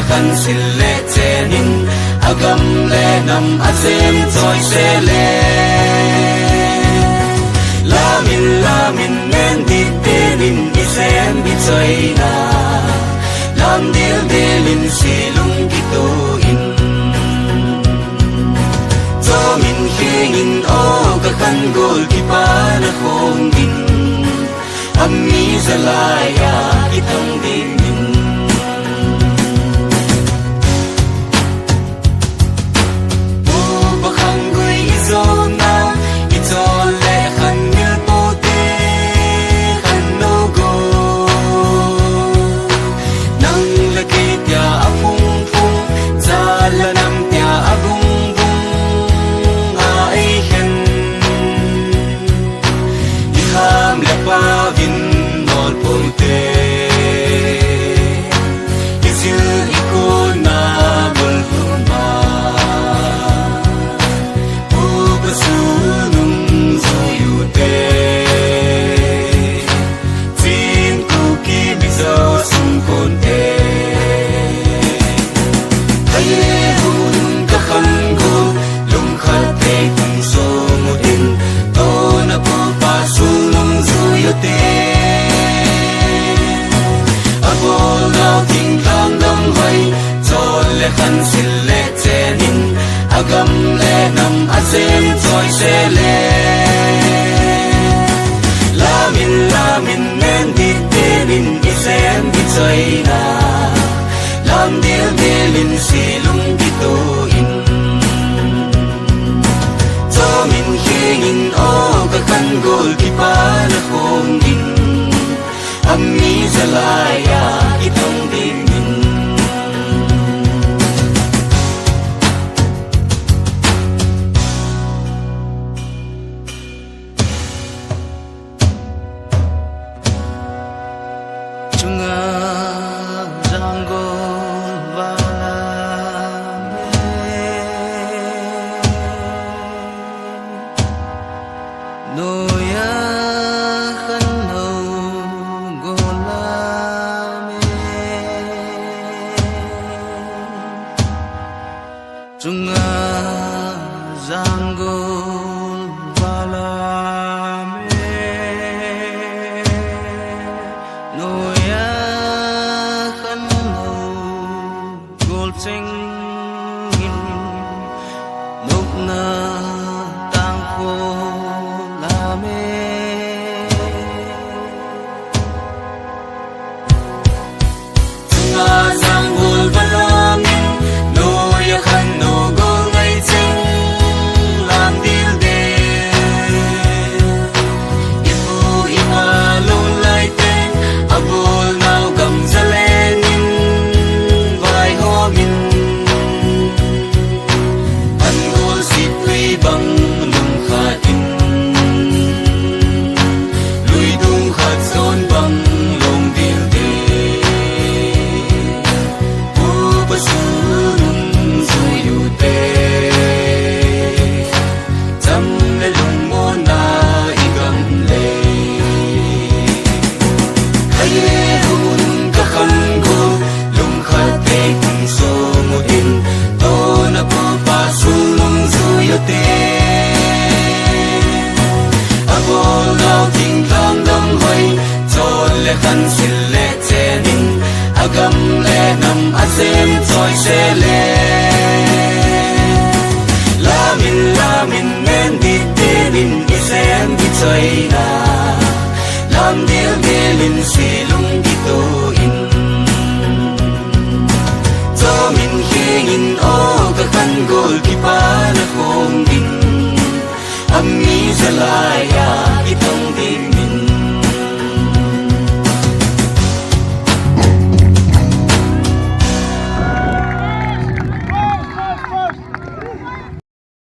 khan sil le chenin agam le nam azem choi se le lamin nen dit telin isem bi choi na lam dil delin silung kito in cho min hingin o ka khan gol ki pa na khong in ammi zalaya kitang din khan sil le chenin agam le nam azem choi se le lamin nen dit telin isem bi choi na lam dil delin silung kito in cho min hingin o ka khan gol ki pa na khong in ammi zalaya kitong din khan sil le chenin agam le nam azem choi se le lamin nen dit telin isem bi choi na lam dil delin silung kito in cho min hingin o ka khan gol ki pa na khong in ammi zalai